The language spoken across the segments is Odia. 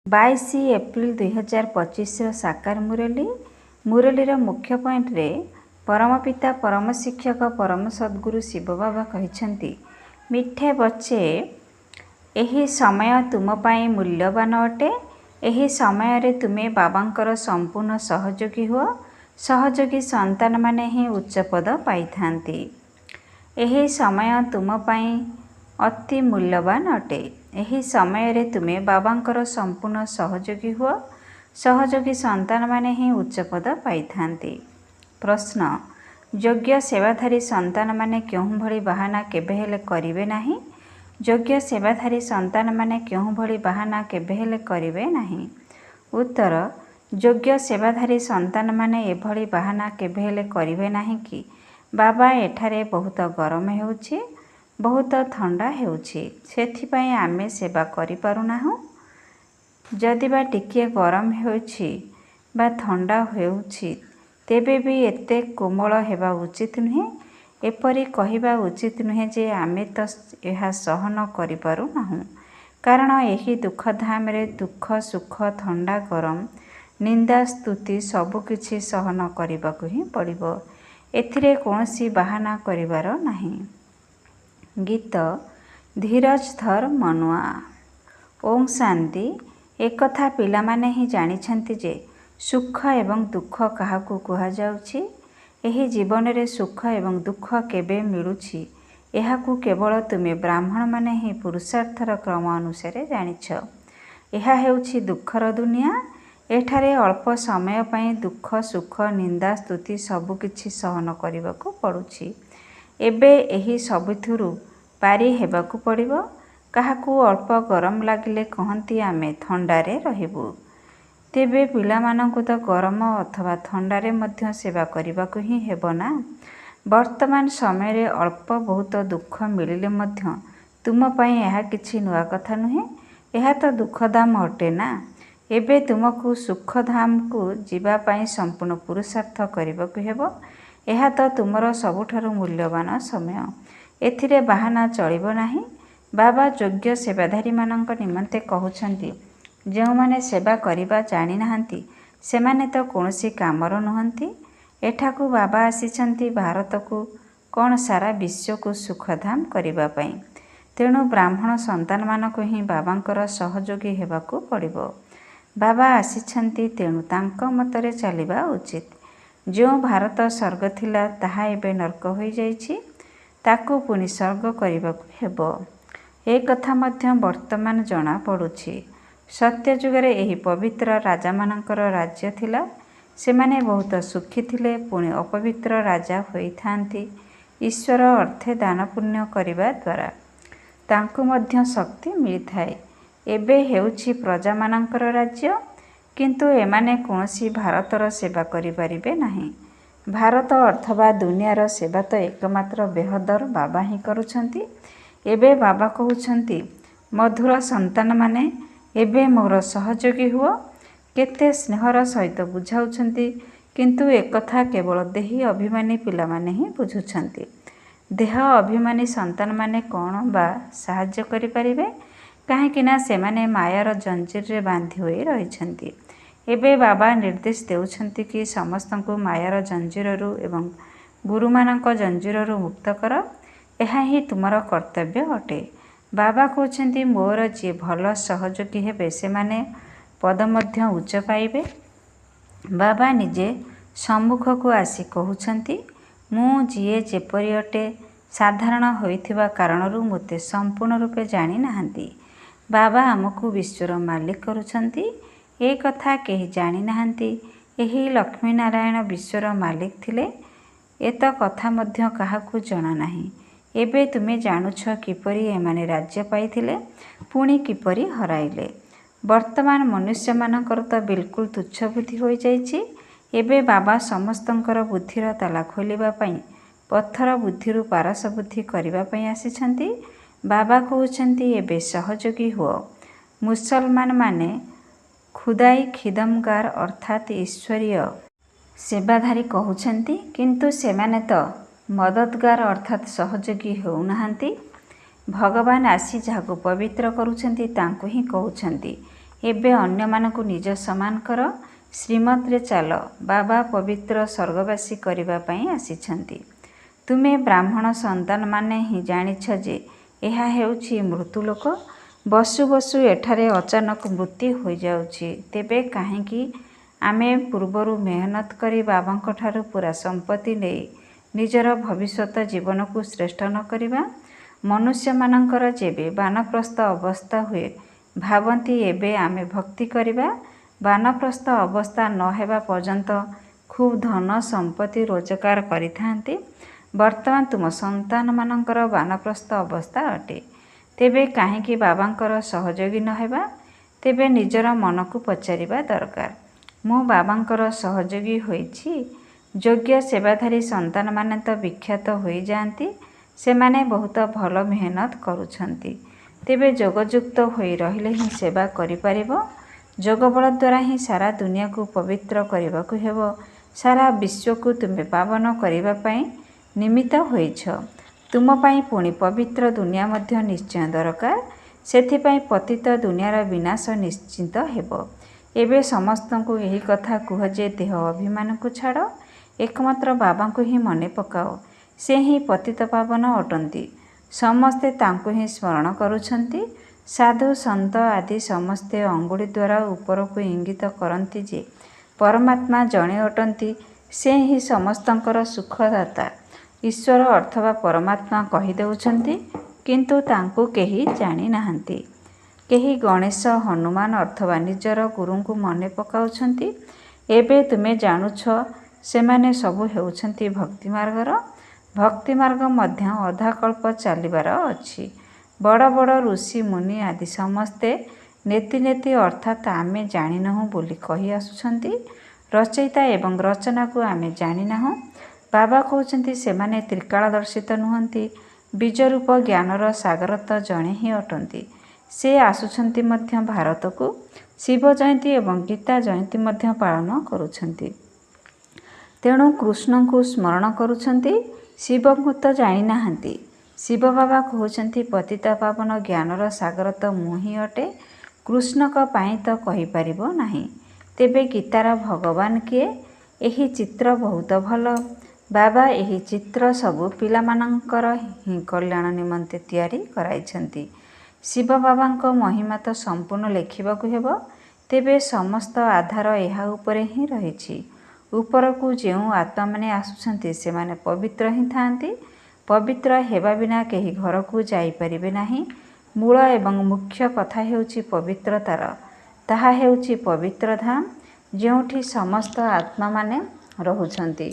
22 ଏପ୍ରିଲ 2025 ସାକାର ମୁରଲୀର ମୁଖ୍ୟ ପଏଣ୍ଟରେ ପରମ ପିତା ପରମ ଶିକ୍ଷକ ପରମ ସଦ୍ଗୁରୁ ଶିବ ବାବା କହିଛନ୍ତି, ମିଠେ ବଚ୍ଚେ ଏହି ସମୟ ତୁମ ପାଇଁ ମୂଲ୍ୟବାନ ଅଟେ। ଏହି ସମୟରେ ତୁମେ ବାବାଙ୍କର ସମ୍ପୂର୍ଣ୍ଣ ସହଯୋଗୀ ହୁଅ। ସହଯୋଗୀ ସନ୍ତାନମାନେ ହିଁ ଉଚ୍ଚପଦ ପାଇଥାନ୍ତି। ଏହି ସମୟ ତୁମ ପାଇଁ ଅତି ମୂଲ୍ୟବାନ ଅଟେ। ଏହି ସମୟରେ ତୁମେ ବାବାଙ୍କର ସମ୍ପୂର୍ଣ୍ଣ ସହଯୋଗୀ ହୁଅ। ସହଯୋଗୀ ସନ୍ତାନମାନେ ହିଁ ଉଚ୍ଚପଦ ପାଇଥାନ୍ତି। ପ୍ରଶ୍ନ, ଯୋଗ୍ୟ ସେବାଧାରୀ ସନ୍ତାନମାନେ କେଉଁଭଳି ବାହାନା କେବେ ହେଲେ କରିବେ ନାହିଁ? ଯୋଗ୍ୟ ସେବାଧାରୀ ସନ୍ତାନମାନେ କେଉଁଭଳି ବାହାନା କେବେ ହେଲେ କରିବେ ନାହିଁ? ଉତ୍ତର, ଯୋଗ୍ୟ ସେବାଧାରୀ ସନ୍ତାନମାନେ ଏଭଳି ବାହାନା କେବେ ହେଲେ କରିବେ ନାହିଁ କି, ବାବା ଏଠାରେ ବହୁତ ଗରମ ହେଉଛି, ବହୁତ ଥଣ୍ଡା ହେଉଛି, ସେଥିପାଇଁ ଆମେ ସେବା କରିପାରୁନାହୁଁ। ଯଦି ବା ଟିକିଏ ଗରମ ହେଉଛି ବା ଥଣ୍ଡା ହେଉଛି, ତେବେ ବି ଏତେ କୋମଳ ହେବା ଉଚିତ ନୁହେଁ। ଏପରି କହିବା ଉଚିତ ନୁହେଁ ଯେ ଆମେ ତ ଏହା ସହନ କରିପାରୁନାହୁଁ। କାରଣ ଏହି ଦୁଃଖଧାମରେ ଦୁଃଖ, ସୁଖ, ଥଣ୍ଡା, ଗରମ, ନିନ୍ଦା, ସ୍ତୁତି ସବୁକିଛି ସହନ କରିବାକୁ ହିଁ ପଡ଼ିବ। ଏଥିରେ କୌଣସି ବାହାନା କରିବାର ନାହିଁ। ଗୀତ ଧୀରଜ ଧର ମନୁଆ। ଓଁ ଶାନ୍ତି। ଏକଥା ପିଲାମାନେ ହିଁ ଜାଣିଛନ୍ତି ଯେ ସୁଖ ଏବଂ ଦୁଃଖ କାହାକୁ କୁହାଯାଉଛି। ଏହି ଜୀବନରେ ସୁଖ ଏବଂ ଦୁଃଖ କେବେ ମିଳୁଛି, ଏହାକୁ କେବଳ ତୁମେ ବ୍ରାହ୍ମଣମାନେ ହିଁ ପୁରୁଷାର୍ଥର କ୍ରମ ଅନୁସାରେ ଜାଣିଛ। ଏହା ହେଉଛି ଦୁଃଖର ଦୁନିଆ। ଏଠାରେ ଅଳ୍ପ ସମୟ ପାଇଁ ଦୁଃଖ, ସୁଖ, ନିନ୍ଦା, ସ୍ତୁତି ସବୁକିଛି ସହନ କରିବାକୁ ପଡ଼ୁଛି। ଏବେ ଏହି ସବୁଥିରୁ ପାରି ହେବାକୁ ପଡ଼ିବ। କାହାକୁ ଅଳ୍ପ ଗରମ ଲାଗିଲେ କହନ୍ତି ଆମେ ଥଣ୍ଡାରେ ରହିବୁ। ତେବେ ପିଲାମାନଙ୍କୁ ତ ଗରମ ଅଥବା ଥଣ୍ଡାରେ ମଧ୍ୟ ସେବା କରିବାକୁ ହିଁ ହେବ ନା। ବର୍ତ୍ତମାନ ସମୟରେ ଅଳ୍ପ ବହୁତ ଦୁଃଖ ମିଳିଲେ ମଧ୍ୟ ତୁମ ପାଇଁ ଏହା କିଛି ନୂଆ କଥା ନୁହେଁ। ଏହା ତ ଦୁଃଖଧାମ ଅଟେ ନା। ଏବେ ତୁମକୁ ସୁଖଧାମକୁ ଯିବା ପାଇଁ ସମ୍ପୂର୍ଣ୍ଣ ପୁରୁଷାର୍ଥ କରିବାକୁ ହେବ। ଏହା ତ ତୁମର ସବୁଠାରୁ ମୂଲ୍ୟବାନ ସମୟ। ଏଥିରେ ବାହାନା ଚଳିବ ନାହିଁ। ବାବା ଯୋଗ୍ୟ ସେବାଧାରୀମାନଙ୍କ ନିମନ୍ତେ କହୁଛନ୍ତି, ଯେଉଁମାନେ ସେବା କରିବା ଜାଣିନାହାନ୍ତି ସେମାନେ ତ କୌଣସି କାମର ନୁହନ୍ତି। ଏଠାକୁ ବାବା ଆସିଛନ୍ତି ଭାରତକୁ କ'ଣ ସାରା ବିଶ୍ୱକୁ ସୁଖଧାମ କରିବା ପାଇଁ। ତେଣୁ ବ୍ରାହ୍ମଣ ସନ୍ତାନମାନଙ୍କୁ ହିଁ ବାବାଙ୍କର ସହଯୋଗୀ ହେବାକୁ ପଡ଼ିବ। ବାବା ଆସିଛନ୍ତି, ତେଣୁ ତାଙ୍କ ମତରେ ଚାଲିବା ଉଚିତ। ଯେଉଁ ଭାରତ ସ୍ୱର୍ଗ ଥିଲା ତାହା ଏବେ ନର୍କ ହୋଇଯାଇଛି। ତାକୁ ପୁଣି ସ୍ୱର୍ଗ କରିବାକୁ ହେବ। ଏ କଥା ମଧ୍ୟ ବର୍ତ୍ତମାନ ଜଣାପଡ଼ୁଛି। ସତ୍ୟଯୁଗରେ ଏହି ପବିତ୍ର ରାଜାମାନଙ୍କର ରାଜ୍ୟ ଥିଲା। ସେମାନେ ବହୁତ ସୁଖୀ ଥିଲେ। ପୁଣି ଅପବିତ୍ର ରାଜା ହୋଇଥାନ୍ତି। ଈଶ୍ୱର ଅର୍ଥେ ଦାନ ପୁଣ୍ୟ କରିବା ଦ୍ୱାରା ତାଙ୍କୁ ମଧ୍ୟ ଶକ୍ତି ମିଳିଥାଏ। ଏବେ ହେଉଛି ପ୍ରଜାମାନଙ୍କର ରାଜ୍ୟ, କିନ୍ତୁ ଏମାନେ କୌଣସି ଭାରତର ସେବା କରିପାରିବେ ନାହିଁ। ଭାରତ ଅଥବା ଦୁନିଆର ସେବା ତ ଏକମାତ୍ର ବେହଦର ବାବା ହିଁ କରୁଛନ୍ତି। ଏବେ ବାବା କହୁଛନ୍ତି, ମଧୁର ସନ୍ତାନମାନେ ଏବେ ମୋର ସହଯୋଗୀ ହୁଅ। କେତେ ସ୍ନେହର ସହିତ ବୁଝାଉଛନ୍ତି, କିନ୍ତୁ ଏକଥା କେବଳ ଦେହୀ ଅଭିମାନୀ ପିଲାମାନେ ହିଁ ବୁଝୁଛନ୍ତି। ଦେହ ଅଭିମାନୀ ସନ୍ତାନମାନେ କ'ଣ ବା ସାହାଯ୍ୟ କରିପାରିବେ? କାହିଁକିନା ସେମାନେ ମାୟାର ଜଞ୍ଜିରରେ ବାନ୍ଧି ହୋଇ ରହିଛନ୍ତି। ଏବେ ବାବା ନିର୍ଦ୍ଦେଶ ଦେଉଛନ୍ତି କି ସମସ୍ତଙ୍କୁ ମାୟାର ଜଞ୍ଜିରରୁ ଏବଂ ଗୁରୁମାନଙ୍କ ଜଞ୍ଜିରରୁ ମୁକ୍ତ କର। ଏହା ହିଁ ତୁମର କର୍ତ୍ତବ୍ୟ ଅଟେ। ବାବା କହୁଛନ୍ତି, ମୋର ଯିଏ ଭଲ ସହଯୋଗୀ ହେବେ ସେମାନେ ପଦ ମଧ୍ୟ ଉଚ୍ଚ ପାଇବେ। ବାବା ନିଜେ ସମ୍ମୁଖକୁ ଆସି କହୁଛନ୍ତି, ମୁଁ ଯିଏ ଯେପରି ଅଟେ ସାଧାରଣ ହୋଇଥିବା କାରଣରୁ ମୋତେ ସମ୍ପୂର୍ଣ୍ଣ ରୂପେ ଜାଣିନାହାନ୍ତି। ବାବା ଆମକୁ ବିଶ୍ୱର ମାଲିକ କରୁଛନ୍ତି। ଏ କଥା କେହି ଜାଣିନାହାନ୍ତି। ଏହି ଲକ୍ଷ୍ମୀନାରାୟଣ ବିଶ୍ୱର ମାଲିକ ଥିଲେ। ଏତ କଥା ମଧ୍ୟ କାହାକୁ ଜଣାନାହିଁ। ଏବେ ତୁମେ ଜାଣୁଛ କିପରି ଏମାନେ ରାଜ୍ୟ ପାଇଥିଲେ, ପୁଣି କିପରି ହରାଇଲେ। ବର୍ତ୍ତମାନ ମନୁଷ୍ୟମାନଙ୍କର ତ ବିଲକୁଲ ତୁଚ୍ଛ ବୁଦ୍ଧି ହୋଇଯାଇଛି। ଏବେ ବାବା ସମସ୍ତଙ୍କର ବୁଦ୍ଧିର ତାଲା ଖୋଲିବା ପାଇଁ ପଥର ବୁଦ୍ଧିରୁ ପାରସ ବୁଦ୍ଧି କରିବା ପାଇଁ ଆସିଛନ୍ତି। ବାବା କହୁଛନ୍ତି, ଏବେ ସହଯୋଗୀ ହୁଅ। ମୁସଲମାନମାନେ ଖୁଦାଇ ଖିଦମଗାର ଅର୍ଥାତ୍ ଈଶ୍ୱରୀୟ ସେବାଧାରୀ କହୁଛନ୍ତି, କିନ୍ତୁ ସେମାନେ ତ ମଦଦଗାର ଅର୍ଥାତ୍ ସହଯୋଗୀ ହେଉନାହାନ୍ତି। ଭଗବାନ ଆସି ଯାହାକୁ ପବିତ୍ର କରୁଛନ୍ତି ତାଙ୍କୁ ହିଁ କହୁଛନ୍ତି, ଏବେ ଅନ୍ୟମାନଙ୍କୁ ନିଜ ସମାନ କର। ଶ୍ରୀମତରେ ଚାଲ। ବାବା ପବିତ୍ର ସ୍ୱର୍ଗବାସୀ କରିବା ପାଇଁ ଆସିଛନ୍ତି। ତୁମେ ବ୍ରାହ୍ମଣ ସନ୍ତାନମାନେ ହିଁ ଜାଣିଛ ଯେ ଏହା ହେଉଛି ମୃତ୍ୟୁଲୋକ। ବସୁ ବସୁ ଏଠାରେ ଅଚାନକ ମୃତ୍ୟୁ ହୋଇଯାଉଛି। ତେବେ କାହିଁକି ଆମେ ପୂର୍ବରୁ ମେହନତ କରି ବାବାଙ୍କ ଠାରୁ ପୁରା ସମ୍ପତ୍ତି ନେଇ ନିଜର ଭବିଷ୍ୟତ ଜୀବନକୁ ଶ୍ରେଷ୍ଠ ନ କରିବା? ମନୁଷ୍ୟମାନଙ୍କର ଯେବେ ବାନପ୍ରସ୍ଥ ଅବସ୍ଥା ହୁଏ ଭାବନ୍ତି ଏବେ ଆମେ ଭକ୍ତି କରିବା। ବାନପ୍ରସ୍ଥ ଅବସ୍ଥା ନ ହେବା ପର୍ଯ୍ୟନ୍ତ ଖୁବ୍ ଧନ ସମ୍ପତ୍ତି ରୋଜଗାର କରିଥାନ୍ତି। ବର୍ତ୍ତମାନ ତୁମ ସନ୍ତାନମାନଙ୍କର ବାନପ୍ରସ୍ଥ ଅବସ୍ଥା ଅଟେ। ତେବେ କାହିଁକି ବାବାଙ୍କର ସହଯୋଗୀ ନ ହେବା? ତେବେ ନିଜର ମନକୁ ପଚାରିବା ଦରକାର, ମୁଁ ବାବାଙ୍କର ସହଯୋଗୀ ହୋଇଛି? ଯୋଗ୍ୟ ସେବାଧାରୀ ସନ୍ତାନମାନେ ତ ବିଖ୍ୟାତ ହୋଇଯାଆନ୍ତି। ସେମାନେ ବହୁତ ଭଲ ମେହନତ କରୁଛନ୍ତି। ତେବେ ଯୋଗଯୁକ୍ତ ହୋଇ ରହିଲେ ହିଁ ସେବା କରିପାରିବ। ଯୋଗବଳ ଦ୍ୱାରା ହିଁ ସାରା ଦୁନିଆକୁ ପବିତ୍ର କରିବାକୁ ହେବ। ସାରା ବିଶ୍ୱକୁ ତୁମେ ପାବନ କରିବା ପାଇଁ ନିମିତ୍ତ ହୋଇଛ। ତୁମ ପାଇଁ ପୁଣି ପବିତ୍ର ଦୁନିଆ ମଧ୍ୟ ନିଶ୍ଚୟ ଦରକାର। ସେଥିପାଇଁ ପତିତ ଦୁନିଆର ବିନାଶ ନିଶ୍ଚିତ ହେବ। ଏବେ ସମସ୍ତଙ୍କୁ ଏହି କଥା କୁହ ଯେ ଦେହ ଅଭିମାନକୁ ଛାଡ଼, ଏକମାତ୍ର ବାବାଙ୍କୁ ହିଁ ମନେ ପକାଅ। ସେ ହିଁ ପତିତ ପାବନ ଅଟନ୍ତି। ସମସ୍ତେ ତାଙ୍କୁ ହିଁ ସ୍ମରଣ କରୁଛନ୍ତି। ସାଧୁ ସନ୍ଥ ଆଦି ସମସ୍ତେ ଅଙ୍ଗୁଳି ଦ୍ୱାରା ଉପରକୁ ଇଙ୍ଗିତ କରନ୍ତି ଯେ ପରମାତ୍ମା ଜଣେ ଅଟନ୍ତି। ସେ ହିଁ ସମସ୍ତଙ୍କର ସୁଖଦାତା। ଈଶ୍ୱର ଅଥବା ପରମାତ୍ମା କହିଦେଉଛନ୍ତି, କିନ୍ତୁ ତାଙ୍କୁ କେହି ଜାଣିନାହାନ୍ତି। କେହି ଗଣେଶ, ହନୁମାନ ଅଥବା ନିଜର ଗୁରୁଙ୍କୁ ମନେ ପକାଉଛନ୍ତି। ଏବେ ତୁମେ ଜାଣୁଛ ସେମାନେ ସବୁ ହେଉଛନ୍ତି ଭକ୍ତିମାର୍ଗର। ଭକ୍ତିମାର୍ଗ ମଧ୍ୟ ଅଧାକଳ୍ପ ଚାଲିବାର ଅଛି। ବଡ଼ ବଡ଼ ଋଷି ମୁନି ଆଦି ସମସ୍ତେ ନେତି ନେତି ଅର୍ଥାତ୍ ଆମେ ଜାଣିନାହୁଁ ବୋଲି କହି ଆସୁଛନ୍ତି। ରଚୟିତା ଏବଂ ରଚନାକୁ ଆମେ ଜାଣିନାହୁଁ। ବାବା କହୁଛନ୍ତି ସେମାନେ ତ୍ରିକାଳଦର୍ଶିତ ନୁହନ୍ତି। ବୀଜରୂପ ଜ୍ଞାନର ସାଗର ତ ଜଣେ ହିଁ ଅଟନ୍ତି। ସେ ଆସୁଛନ୍ତି ମଧ୍ୟ ଭାରତକୁ। ଶିବ ଜୟନ୍ତୀ ଏବଂ ଗୀତା ଜୟନ୍ତୀ ମଧ୍ୟ ପାଳନ କରୁଛନ୍ତି। ତେଣୁ କୃଷ୍ଣଙ୍କୁ ସ୍ମରଣ କରୁଛନ୍ତି। ଶିବଙ୍କୁ ତ ଜାଣିନାହାନ୍ତି। ଶିବ ବାବା କହୁଛନ୍ତି ପତିତ ପାବନ ଜ୍ଞାନର ସାଗର ତ ମୁଁ ହିଁ ଅଟେ। କୃଷ୍ଣଙ୍କ ପାଇଁ ତ କହିପାରିବ ନାହିଁ। ତେବେ ଗୀତାର ଭଗବାନ କିଏ? ଏହି ଚିତ୍ର ବହୁତ ଭଲ। ବାବା ଏହି ଚିତ୍ର ସବୁ ପିଲାମାନଙ୍କର ହିଁ କଲ୍ୟାଣ ନିମନ୍ତେ ତିଆରି କରାଇଛନ୍ତି। ଶିବ ବାବାଙ୍କ ମହିମା ତ ସମ୍ପୂର୍ଣ୍ଣ ଲେଖିବାକୁ ହେବ। ତେବେ ସମସ୍ତ ଆଧାର ଏହା ଉପରେ ହିଁ ରହିଛି। ଉପରକୁ ଯେଉଁ ଆତ୍ମାମାନେ ଆସୁଛନ୍ତି ସେମାନେ ପବିତ୍ର ହିଁ ଥାଆନ୍ତି। ପବିତ୍ର ହେବା ବିନା କେହି ଘରକୁ ଯାଇପାରିବେ ନାହିଁ। ମୂଳ ଏବଂ ମୁଖ୍ୟ କଥା ହେଉଛି ପବିତ୍ରତାର। ତାହା ହେଉଛି ପବିତ୍ର ଧାମ, ଯେଉଁଠି ସମସ୍ତ ଆତ୍ମାମାନେ ରହୁଛନ୍ତି।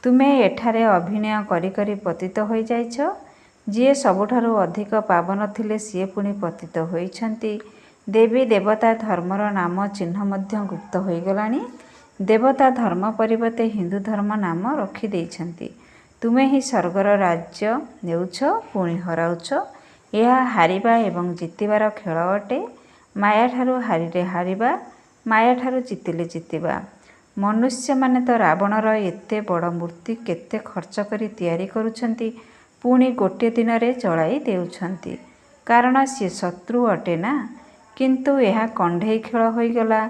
ତୁମେ ଏଠାରେ ଅଭିନୟ କରି କରି ପତିତ ହୋଇଯାଇଛ। ଯିଏ ସବୁଠାରୁ ଅଧିକ ପାବନ ଥିଲେ ସିଏ ପୁଣି ପତିତ ହୋଇଛନ୍ତି। ଦେବୀ ଦେବତା ଧର୍ମର ନାମ ଚିହ୍ନ ମଧ୍ୟ ଗୁପ୍ତ ହୋଇଗଲାଣି। ଦେବତା ଧର୍ମ ପରିବର୍ତ୍ତେ ହିନ୍ଦୁ ଧର୍ମ ନାମ ରଖିଦେଇଛନ୍ତି। ତୁମେ ହିଁ ସ୍ୱର୍ଗର ରାଜ୍ୟ ନେଉଛ, ପୁଣି ହରାଉଛ। ଏହା ହାରିବା ଏବଂ ଜିତିବାର ଖେଳ ଅଟେ। ମାୟାଠାରୁ ହାରିଲେ ହାରିବା, ମାୟାଠାରୁ ଜିତିଲେ ଜିତିବା। ମନୁଷ୍ୟମାନେ ତ ରାବଣର ଏତେ ବଡ଼ ମୂର୍ତ୍ତି କେତେ ଖର୍ଚ୍ଚ କରି ତିଆରି କରୁଛନ୍ତି, ପୁଣି ଗୋଟିଏ ଦିନରେ ଜଳାଇ ଦେଉଛନ୍ତି। କାରଣ ସିଏ ଶତ୍ରୁ ଅଟେ ନା। କିନ୍ତୁ ଏହା କଣ୍ଢେଇ ଖେଳ ହୋଇଗଲା।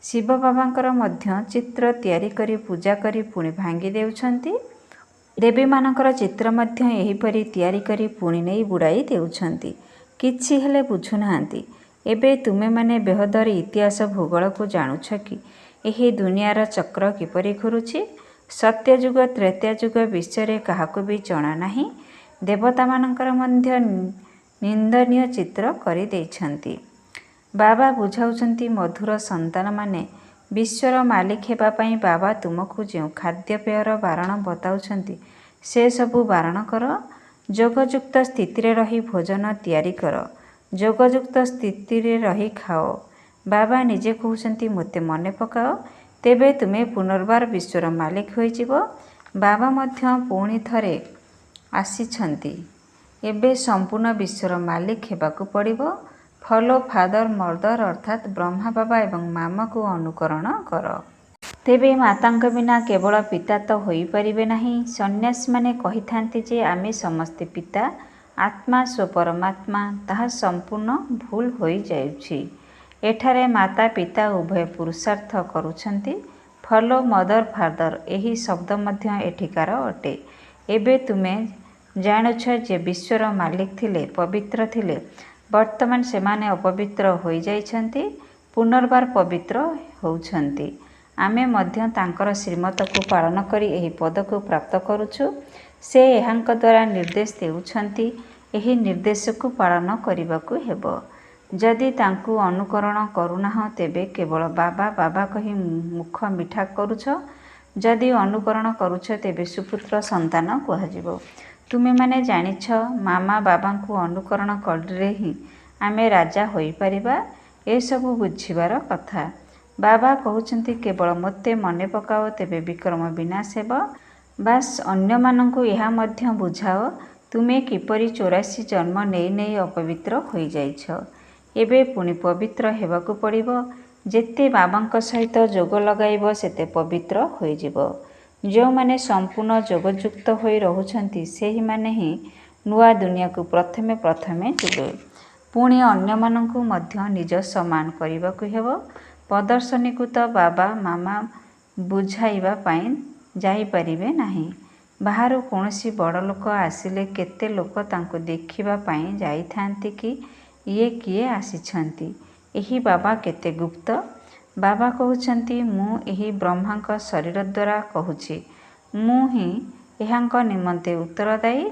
ଶିବ ବାବାଙ୍କର ମଧ୍ୟ ଚିତ୍ର ତିଆରି କରି ପୂଜା କରି ପୁଣି ଭାଙ୍ଗି ଦେଉଛନ୍ତି। ଦେବୀମାନଙ୍କର ଚିତ୍ର ମଧ୍ୟ ଏହିପରି ତିଆରି କରି ପୁଣି ନେଇ ବୁଡ଼ାଇ ଦେଉଛନ୍ତି। କିଛି ହେଲେ ବୁଝୁନାହାନ୍ତି। ଏବେ ତୁମେମାନେ ବେହଦର ଇତିହାସ ଭୂଗୋଳକୁ ଜାଣୁଛ କି? ଏହି ଦୁନିଆର ଚକ୍ର କିପରି ଘୁରୁଛି? ସତ୍ୟଯୁଗ ତ୍ରେତୟା ଯୁଗ ବିଷୟରେ କାହାକୁ ବି ଜଣା ନାହିଁ। ଦେବତାମାନଙ୍କର ମଧ୍ୟ ନିନ୍ଦନୀୟ ଚିତ୍ର କରିଦେଇଛନ୍ତି। ବାବା ବୁଝାଉଛନ୍ତି ମଧୁର ସନ୍ତାନମାନେ, ବିଶ୍ୱର ମାଲିକ ହେବା ପାଇଁ ବାବା ତୁମକୁ ଯେଉଁ ଖାଦ୍ୟପେୟର ବାରଣ ବତାଉଛନ୍ତି ସେସବୁ ବାରଣ କର। ଯୋଗଯୁକ୍ତ ସ୍ଥିତିରେ ରହି ଭୋଜନ ତିଆରି କର। ଯୋଗଯୁକ୍ତ ସ୍ଥିତିରେ ରହି ଖାଅ। ବାବା ନିଜେ କହୁଛନ୍ତି ମୋତେ ମନେ ପକାଅ, ତେବେ ତୁମେ ପୁନର୍ବାର ବିଶ୍ୱର ମାଲିକ ହୋଇଯିବ। ବାବା ମଧ୍ୟ ପୁଣି ଥରେ ଆସିଛନ୍ତି। ଏବେ ସମ୍ପୂର୍ଣ୍ଣ ବିଶ୍ୱର ମାଲିକ ହେବାକୁ ପଡ଼ିବ। ଫଲୋ ଫାଦର ମଦର ଅର୍ଥାତ୍ ବ୍ରହ୍ମା ବାବା ଏବଂ ମାମାକୁ ଅନୁକରଣ କର। ତେବେ ମାତାଙ୍କ ବିନା କେବଳ ପିତା ତ ହୋଇପାରିବେ ନାହିଁ। ସନ୍ନ୍ୟାସୀମାନେ କହିଥାନ୍ତି ଯେ ଆମେ ସମସ୍ତେ ପିତା, ଆତ୍ମା ସ୍ୱପରମାତ୍ମା। ତାହା ସମ୍ପୂର୍ଣ୍ଣ ଭୁଲ ହୋଇଯାଉଛି। ଏଠାରେ ମାତା ପିତା ଉଭୟ ପୁରୁଷାର୍ଥ କରୁଛନ୍ତି। ଫଲୋ ମଦର ଫାଦର ଏହି ଶବ୍ଦ ମଧ୍ୟ ଏଠିକାର ଅଟେ। ଏବେ ତୁମେ ଜାଣୁଛ ଯେ ବିଶ୍ୱର ମାଲିକ ଥିଲେ, ପବିତ୍ର ଥିଲେ। ବର୍ତ୍ତମାନ ସେମାନେ ଅପବିତ୍ର ହୋଇଯାଇଛନ୍ତି, ପୁନର୍ବାର ପବିତ୍ର ହେଉଛନ୍ତି। ଆମେ ମଧ୍ୟ ତାଙ୍କର ଶ୍ରୀମତକୁ ପାଳନ କରି ଏହି ପଦକୁ ପ୍ରାପ୍ତ କରୁଛୁ। ସେ ଏହାଙ୍କ ଦ୍ୱାରା ନିର୍ଦ୍ଦେଶ ଦେଉଛନ୍ତି। ଏହି ନିର୍ଦ୍ଦେଶକୁ ପାଳନ କରିବାକୁ ହେବ। ଯଦି ତାଙ୍କୁ ଅନୁକରଣ କରୁନାହଁ ତେବେ କେବଳ ବାବା ବାବା କହି ମୁଖ ମିଠା କରୁଛ। ଯଦି ଅନୁକରଣ କରୁଛ ତେବେ ସୁପୁତ୍ର ସନ୍ତାନ କୁହାଯିବ। ତୁମେମାନେ ଜାଣିଛ, ମାମା ବାବାଙ୍କୁ ଅନୁକରଣ କଲେ ହିଁ ଆମେ ରାଜା ହୋଇପାରିବା। ଏସବୁ ବୁଝିବାର କଥା। ବାବା କହୁଛନ୍ତି କେବଳ ମୋତେ ମନେ ପକାଅ, ତେବେ ବିକ୍ରମ ବିନାଶ ହେବ। ବାସ୍ ଅନ୍ୟମାନଙ୍କୁ ଏହା ମଧ୍ୟ ବୁଝାଅ ତୁମେ କିପରି 84 ଜନ୍ମ ନେଇ ନେଇ ଅପବିତ୍ର ହୋଇଯାଇଛ। ଏବେ ପୁଣି ପବିତ୍ର ହେବାକୁ ପଡ଼ିବ। ଯେତେ ବାବାଙ୍କ ସହିତ ଯୋଗ ଲଗାଇବ ସେତେ ପବିତ୍ର ହୋଇଯିବ। ଯେଉଁମାନେ ସମ୍ପୂର୍ଣ୍ଣ ଯୋଗଯୁକ୍ତ ହୋଇ ରହୁଛନ୍ତି ସେହିମାନେ ହିଁ ନୂଆ ଦୁନିଆକୁ ପ୍ରଥମେ ପ୍ରଥମେ ଯିବେ। ପୁଣି ଅନ୍ୟମାନଙ୍କୁ ମଧ୍ୟ ନିଜ ସମାନ କରିବାକୁ ହେବ। ପ୍ରଦର୍ଶନୀକୁ ତ ବାବା ମାମା ବୁଝାଇବା ପାଇଁ ଯାଇପାରିବେ ନାହିଁ। ବାହାରୁ କୌଣସି ବଡ଼ ଲୋକ ଆସିଲେ କେତେ ଲୋକ ତାଙ୍କୁ ଦେଖିବା ପାଇଁ ଯାଇଥାନ୍ତି କି ଇଏ କିଏ ଆସିଛନ୍ତି, ଏହି ବାବା କେତେ ଗୁପ୍ତ। ବାବା କହୁଛନ୍ତି ମୁଁ ଏହି ବ୍ରହ୍ମାଙ୍କ ଶରୀର ଦ୍ୱାରା କହୁଛି। ମୁଁ ହିଁ ଏହାଙ୍କ ନିମନ୍ତେ ଉତ୍ତରଦାୟୀ।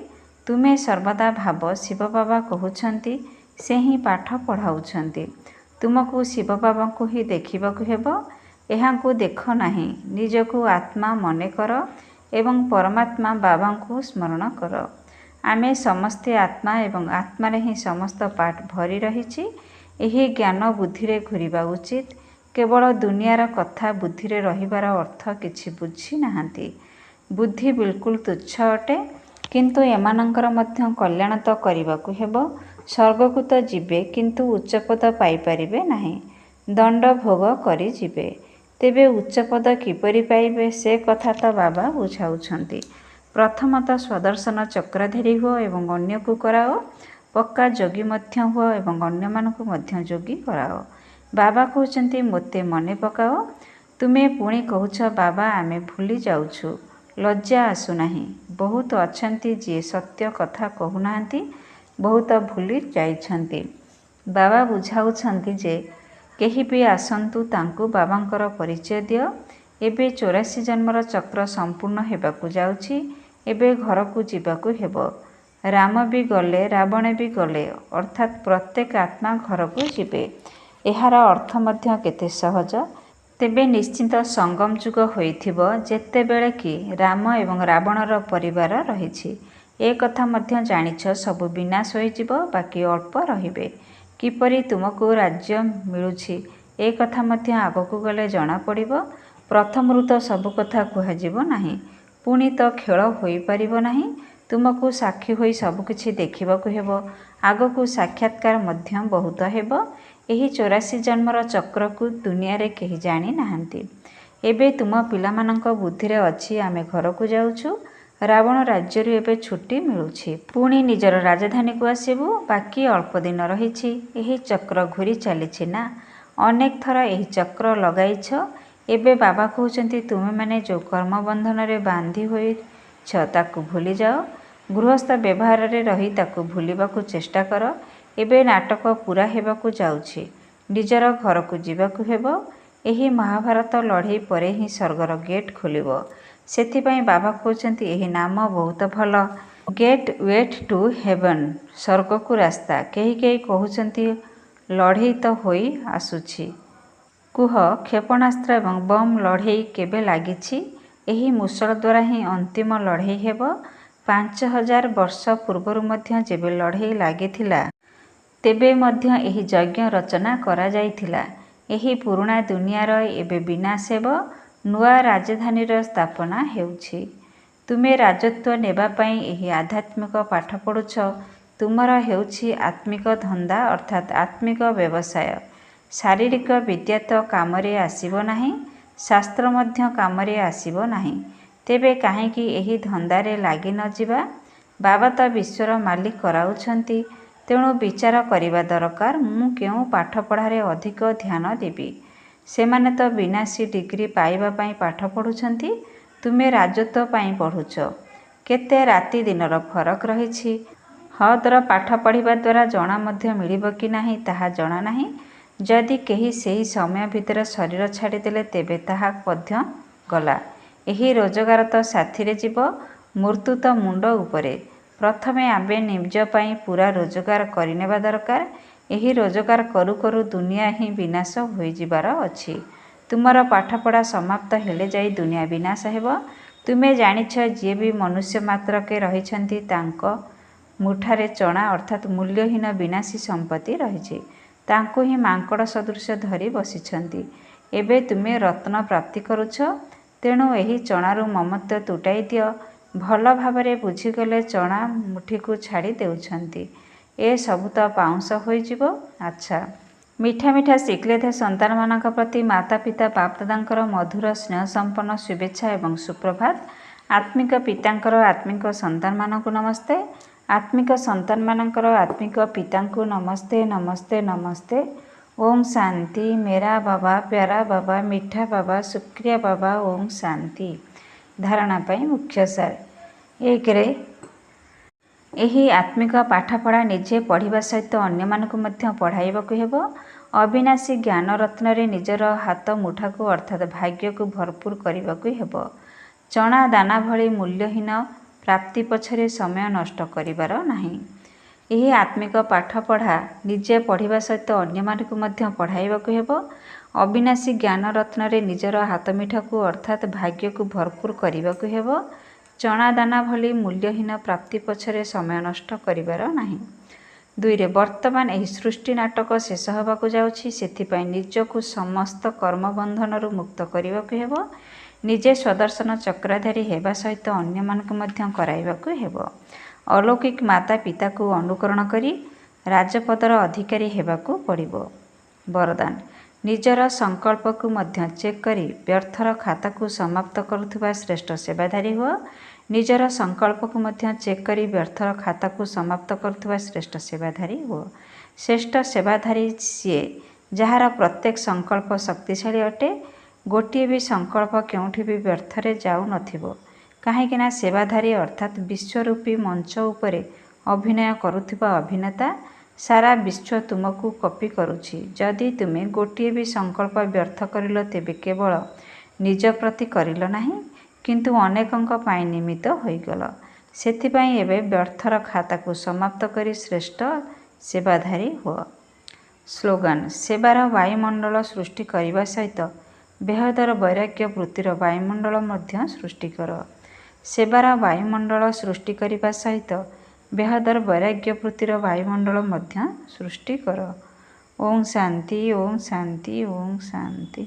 ତୁମେ ସର୍ବଦା ଭାବ ଶିବ ବାବା କହୁଛନ୍ତି, ସେ ହିଁ ପାଠ ପଢ଼ାଉଛନ୍ତି। ତୁମକୁ ଶିବ ବାବାଙ୍କୁ ହିଁ ଦେଖିବାକୁ ହେବ। ଏହାଙ୍କୁ ଦେଖ ନାହିଁ, ନିଜକୁ ଆତ୍ମା ମନେ କର ଏବଂ ପରମାତ୍ମା ବାବାଙ୍କୁ ସ୍ମରଣ କର। ଆମେ ସମସ୍ତେ ଆତ୍ମା ଏବଂ ଆତ୍ମାରେ ହିଁ ସମସ୍ତ ପାର୍ଟ ଭରି ରହିଛି। ଏହି ଜ୍ଞାନ ବୁଦ୍ଧିରେ ଘୂରିବା ଉଚିତ। କେବଳ ଦୁନିଆର କଥା ବୁଦ୍ଧିରେ ରହିବାର ଅର୍ଥ କିଛି ବୁଝି ନାହାନ୍ତି। ବୁଦ୍ଧି ବିଲକୁଲ ତୁଚ୍ଛ ଅଟେ, କିନ୍ତୁ ଏମାନଙ୍କର ମଧ୍ୟ କଲ୍ୟାଣ ତ କରିବାକୁ ହେବ। ସ୍ୱର୍ଗକୁ ତ ଯିବେ କିନ୍ତୁ ଉଚ୍ଚପଦ ପାଇପାରିବେ ନାହିଁ। ଦଣ୍ଡ ଭୋଗ କରି ଯିବେ। ତେବେ ଉଚ୍ଚପଦ କିପରି ପାଇବେ ସେ କଥା ତ ବାବା ବୁଝାଉଛନ୍ତି। ପ୍ରଥମତଃ ସ୍ୱଦର୍ଶନ ଚକ୍ରଧାରୀ ହୁଅ ଏବଂ ଅନ୍ୟକୁ କରାଅ। ପକ୍କା ଯୋଗୀ ମଧ୍ୟ ହୁଅ ଏବଂ ଅନ୍ୟମାନଙ୍କୁ ମଧ୍ୟ ଯୋଗୀ କରାଅ। ବାବା କହୁଛନ୍ତି ମୋତେ ମନେ ପକାଅ। ତୁମେ ପୁଣି କହୁଛ ବାବା ଆମେ ଭୁଲି ଯାଉଛୁ। ଲଜ୍ଜା ଆସୁନାହିଁ। ବହୁତ ଅଛନ୍ତି ଯିଏ ସତ୍ୟ କଥା କହୁନାହାନ୍ତି, ବହୁତ ଭୁଲି ଯାଇଛନ୍ତି। ବାବା ବୁଝାଉଛନ୍ତି ଯେ କେହି ବି ଆସନ୍ତୁ ତାଙ୍କୁ ବାବାଙ୍କର ପରିଚୟ ଦିଅ। ଏବେ 84 ଜନ୍ମର ଚକ୍ର ସମ୍ପୂର୍ଣ୍ଣ ହେବାକୁ ଯାଉଛି। ଏବେ ଘରକୁ ଯିବାକୁ ହେବ। ରାମ ବି ଗଲେ, ରାବଣ ବି ଗଲେ, ଅର୍ଥାତ୍ ପ୍ରତ୍ୟେକ ଆତ୍ମା ଘରକୁ ଯିବେ। ଏହାର ଅର୍ଥ ମଧ୍ୟ କେତେ ସହଜ। ତେବେ ନିଶ୍ଚିତ ସଙ୍ଗମ ଯୁଗ ହୋଇଥିବ ଯେତେବେଳେ କି ରାମ ଏବଂ ରାବଣର ପରିବାର ରହିଛି। ଏ କଥା ମଧ୍ୟ ଜାଣିଛ ସବୁ ବିନାଶ ହୋଇଯିବ, ବାକି ଅଳ୍ପ ରହିବେ। କିପରି ତୁମକୁ ରାଜ୍ୟ ମିଳୁଛି ଏ କଥା ମଧ୍ୟ ଆଗକୁ ଗଲେ ଜଣାପଡ଼ିବ। ପ୍ରଥମରୁ ତ ସବୁ କଥା କୁହାଯିବ ନାହିଁ। ପୁଣି ତ ଖେଳ ହୋଇପାରିବ ନାହିଁ। ତୁମକୁ ସାକ୍ଷୀ ହୋଇ ସବୁକିଛି ଦେଖିବାକୁ ହେବ। ଆଗକୁ ସାକ୍ଷାତକାର ମଧ୍ୟ ବହୁତ ହେବ। ଏହି 84 ଜନ୍ମର ଚକ୍ରକୁ ଦୁନିଆରେ କେହି ଜାଣି ନାହାନ୍ତି। ଏବେ ତୁମ ପିଲାମାନଙ୍କ ବୁଦ୍ଧିରେ ଅଛି ଆମେ ଘରକୁ ଯାଉଛୁ। ରାବଣ ରାଜ୍ୟରୁ ଏବେ ଛୁଟି ମିଳୁଛି। ପୁଣି ନିଜର ରାଜଧାନୀକୁ ଆସିବୁ। ବାକି ଅଳ୍ପ ଦିନ ରହିଛି। ଏହି ଚକ୍ର ଘୂରି ଚାଲିଛି ନା। ଅନେକ ଥର ଏହି ଚକ୍ର ଲଗାଇଛ। ଏବେ ବାବା କହୁଛନ୍ତି ତୁମେମାନେ ଯେଉଁ କର୍ମବନ୍ଧନରେ ବାନ୍ଧି ହୋଇଛ ତାକୁ ଭୁଲିଯାଅ। ଗୃହସ୍ଥ ବ୍ୟବହାରରେ ରହି ତାକୁ ଭୁଲିବାକୁ ଚେଷ୍ଟା କର। ଏବେ ନାଟକ ପୂରା ହେବାକୁ ଯାଉଛି। ନିଜର ଘରକୁ ଯିବାକୁ ହେବ। ଏହି ମହାଭାରତ ଲଢ଼େଇ ପରେ ହିଁ ସ୍ୱର୍ଗର ଗେଟ୍ ଖୋଲିବ। ସେଥିପାଇଁ ବାବା କହୁଛନ୍ତି ଏହି ନାମ ବହୁତ ଭଲ। ଗେଟ୍ ୱେଟ୍ ଟୁ ହେଭନ୍, ସ୍ୱର୍ଗକୁ ରାସ୍ତା। କେହି କେହି କହୁଛନ୍ତି ଲଢ଼େଇ ତ ହୋଇ ଆସୁଛି। କୁହ କ୍ଷେପଣାସ୍ତ୍ର ଏବଂ ବମ୍ ଲଢ଼େଇ କେବେ ଲାଗିଛି? ଏହି ମୂଷଳ ଦ୍ୱାରା ହିଁ ଅନ୍ତିମ ଲଢ଼େଇ ହେବ। 5000 ବର୍ଷ ପୂର୍ବରୁ ମଧ୍ୟ ଯେବେ ଲଢ଼େଇ ଲାଗିଥିଲା ତେବେ ମଧ୍ୟ ଏହି ଯଜ୍ଞ ରଚନା କରାଯାଇଥିଲା। ଏହି ପୁରୁଣା ଦୁନିଆର ଏବେ ବିନାଶ ହେବ। ନୂଆ ରାଜଧାନୀର ସ୍ଥାପନା ହେଉଛି। ତୁମେ ରାଜତ୍ୱ ନେବା ପାଇଁ ଏହି ଆଧ୍ୟାତ୍ମିକ ପାଠ ପଢ଼ୁଛ। ତୁମର ହେଉଛି ଆତ୍ମିକ ଧନ୍ଦା ଅର୍ଥାତ୍ ଆତ୍ମିକ ବ୍ୟବସାୟ। ଶାରୀରିକ ବିଦ୍ୟା ତ କାମରେ ଆସିବ ନାହିଁ, ଶାସ୍ତ୍ର ମଧ୍ୟ କାମରେ ଆସିବ ନାହିଁ। ତେବେ କାହିଁକି ଏହି ଧନ୍ଦାରେ ଲାଗି ନ ଯିବା? ବାବା ତ ବିଶ୍ୱର ମାଲିକ କରାଉଛନ୍ତି। ତେଣୁ ବିଚାର କରିବା ଦରକାର, ମୁଁ କେଉଁ ପାଠପଢ଼ାରେ ଅଧିକ ଧ୍ୟାନ ଦେବି। ସେମାନେ ତ ବିନାଶୀ ଡିଗ୍ରୀ ପାଇବା ପାଇଁ ପାଠ ପଢ଼ୁଛନ୍ତି, ତୁମେ ରାଜତ୍ୱ ପାଇଁ ପଢ଼ୁଛ। କେତେ ରାତି ଦିନର ଫରକ ରହିଛି। ହଦ୍ର ପାଠ ପଢ଼ିବା ଦ୍ୱାରା ଜଣା ମଧ୍ୟ ମିଳିବ କି ନାହିଁ ତାହା ଜଣା ନାହିଁ। ଯଦି କେହି ସେହି ସମୟ ଭିତରେ ଶରୀର ଛାଡ଼ିଦେଲେ ତେବେ ତାହା ମଧ୍ୟ ଗଲା। ଏହି ରୋଜଗାର ତ ସାଥିରେ ଯିବ, ମୃତ୍ୟୁ ତ ମୁଣ୍ଡ ଉପରେ। ପ୍ରଥମେ ଆମେ ନିଜ ପାଇଁ ପୂରା ରୋଜଗାର କରିନେବା ଦରକାର। ଏହି ରୋଜଗାର କରୁ କରୁ ଦୁନିଆ ହିଁ ବିନାଶ ହୋଇଯିବାର ଅଛି। ତୁମର ପାଠପଢ଼ା ସମାପ୍ତ ହେଲେ ଯାଇ ଦୁନିଆ ବିନାଶ ହେବ। ତୁମେ ଜାଣିଛ, ଯିଏ ବି ମନୁଷ୍ୟ ମାତ୍ରକେ ରହିଛନ୍ତି ତାଙ୍କ ମୁଠାରେ ଚଣା ଅର୍ଥାତ୍ ମୂଲ୍ୟହୀନ ବିନାଶୀ ସମ୍ପତ୍ତି ରହିଛି। ତାଙ୍କୁ ହିଁ ମାଙ୍କଡ଼ ସଦୃଶ ଧରି ବସିଛନ୍ତି। ଏବେ ତୁମେ ରତ୍ନ ପ୍ରାପ୍ତି କରୁଛ, ତେଣୁ ଏହି ଚଣାରୁ ମମତ୍ୱ ତୁଟାଇ ଦିଅ। ଭଲ ଭାବରେ ବୁଝିଗଲେ ଚଣା ମୁଠିକୁ ଛାଡ଼ି ଦେଉଛନ୍ତି, ଏ ସବୁ ତ ପାଉଁଶ ହୋଇଯିବ। ଆଚ୍ଛା, ମିଠା ମିଠା ଶିକ୍ଷିତ ସନ୍ତାନମାନଙ୍କ ପ୍ରତି ମାତା ପିତା ବାପଦାଦାଙ୍କର ମଧୁର ସ୍ନେହସମ୍ପନ୍ନ ଶୁଭେଚ୍ଛା ଏବଂ ସୁପ୍ରଭାତ। ଆତ୍ମିକ ପିତାଙ୍କର ଆତ୍ମିକ ସନ୍ତାନମାନଙ୍କୁ ନମସ୍ତେ। ଆତ୍ମିକ ସନ୍ତାନମାନଙ୍କର ଆତ୍ମିକ ପିତାଙ୍କୁ ନମସ୍ତେ ନମସ୍ତେ ନମସ୍ତେ। ଓମ୍ ଶାନ୍ତି। ମେରା ବାବା, ପ୍ୟାରା ବାବା, ମିଠା ବାବା, ଶୁକ୍ରିୟା ବାବା। ଓମ୍ ଶାନ୍ତି। ଧାରଣା ପାଇଁ ମୁଖ୍ୟସାର। 1ରେ ଏହି ଆତ୍ମିକ ପାଠପଢ଼ା ନିଜେ ପଢ଼ିବା ସହିତ ଅନ୍ୟମାନଙ୍କୁ ମଧ୍ୟ ପଢ଼ାଇବାକୁ ହେବ। ଅବିନାଶୀ ଜ୍ଞାନ ରତ୍ନରେ ନିଜର ହାତ ମୁଠାକୁ ଅର୍ଥାତ୍ ଭାଗ୍ୟକୁ ଭରପୁର କରିବାକୁ ହେବ। ଚଣା ଦାନା ଭଳି ମୂଲ୍ୟହୀନ ପ୍ରାପ୍ତି ପଛରେ ସମୟ ନଷ୍ଟ କରିବାର ନାହିଁ। ଏହି ଆତ୍ମିକ ପାଠପଢ଼ା ନିଜେ ପଢ଼ିବା ସହିତ ଅନ୍ୟମାନଙ୍କୁ ମଧ୍ୟ ପଢ଼ାଇବାକୁ ହେବ। ଅବିନାଶୀ ଜ୍ଞାନ ରତ୍ନରେ ନିଜର ହାତ ମିଠାକୁ ଅର୍ଥାତ୍ ଭାଗ୍ୟକୁ ଭରପୁର କରିବାକୁ ହେବ। ଚଣା ଦାନା ଭଳି ମୂଲ୍ୟହୀନ ପ୍ରାପ୍ତି ପଛରେ ସମୟ ନଷ୍ଟ କରିବାର ନାହିଁ। 2ରେ ବର୍ତ୍ତମାନ ଏହି ସୃଷ୍ଟି ନାଟକ ଶେଷ ହେବାକୁ ଯାଉଛି, ସେଥିପାଇଁ ନିଜକୁ ସମସ୍ତ କର୍ମବନ୍ଧନରୁ ମୁକ୍ତ କରିବାକୁ ହେବ। ନିଜେ ସ୍ୱଦର୍ଶନ ଚକ୍ରଧାରୀ ହେବା ସହିତ ଅନ୍ୟମାନଙ୍କୁ ମଧ୍ୟ କରାଇବାକୁ ହେବ। ଅଲୌକିକ ମାତା ପିତାକୁ ଅନୁକରଣ କରି ରାଜପଦର ଅଧିକାରୀ ହେବାକୁ ପଡ଼ିବ। ବରଦାନ। ନିଜର ସଂକଳ୍ପକୁ ମଧ୍ୟ ଚେକ୍ କରି ବ୍ୟର୍ଥର ଖାତାକୁ ସମାପ୍ତ କରୁଥିବା ଶ୍ରେଷ୍ଠ ସେବାଧାରୀ ହୁଅ। ନିଜର ସଂକଳ୍ପକୁ ମଧ୍ୟ ଚେକ୍ କରି ବ୍ୟର୍ଥର ଖାତାକୁ ସମାପ୍ତ କରୁଥିବା ଶ୍ରେଷ୍ଠ ସେବାଧାରୀ ହୁଅ। ଶ୍ରେଷ୍ଠ ସେବାଧାରୀ ସିଏ ଯାହାର ପ୍ରତ୍ୟେକ ସଂକଳ୍ପ ଶକ୍ତିଶାଳୀ ଅଟେ। ଗୋଟିଏ ବି ସଂକଳ୍ପ କେଉଁଠି ବି ବ୍ୟର୍ଥରେ ଯାଉନଥିବ। କାହିଁକିନା ସେବାଧାରୀ ଅର୍ଥାତ୍ ବିଶ୍ୱରୂପୀ ମଞ୍ଚ ଉପରେ ଅଭିନୟ କରୁଥିବା ଅଭିନେତା। ସାରା ବିଶ୍ୱ ତୁମକୁ କପି କରୁଛି। ଯଦି ତୁମେ ଗୋଟିଏ ବି ସଂକଳ୍ପ ବ୍ୟର୍ଥ କରିଲ ତେବେ କେବଳ ନିଜ ପ୍ରତି କରିଲ ନାହିଁ, କିନ୍ତୁ ଅନେକଙ୍କ ପାଇଁ ନିମିତ୍ତ ହୋଇଗଲ। ସେଥିପାଇଁ ଏବେ ବ୍ୟର୍ଥର ଖାତାକୁ ସମାପ୍ତ କରି ଶ୍ରେଷ୍ଠ ସେବାଧାରୀ ହୁଅ। ସ୍ଲୋଗାନ। ସେବାର ବାୟୁମଣ୍ଡଳ ସୃଷ୍ଟି କରିବା ସହିତ ବେହଦର ବୈରାଗ୍ୟ ବୃତ୍ତିର ବାୟୁମଣ୍ଡଳ ମଧ୍ୟ ସୃଷ୍ଟି କର। ସେବାର ବାୟୁମଣ୍ଡଳ ସୃଷ୍ଟି କରିବା ସହିତ ବେହଦର ବୈରାଗ୍ୟ ବୃତ୍ତିର ବାୟୁମଣ୍ଡଳ ମଧ୍ୟ ସୃଷ୍ଟି କର। ଓମ୍ ଶାନ୍ତି। ଓମ୍ ଶାନ୍ତି। ଓମ୍ ଶାନ୍ତି।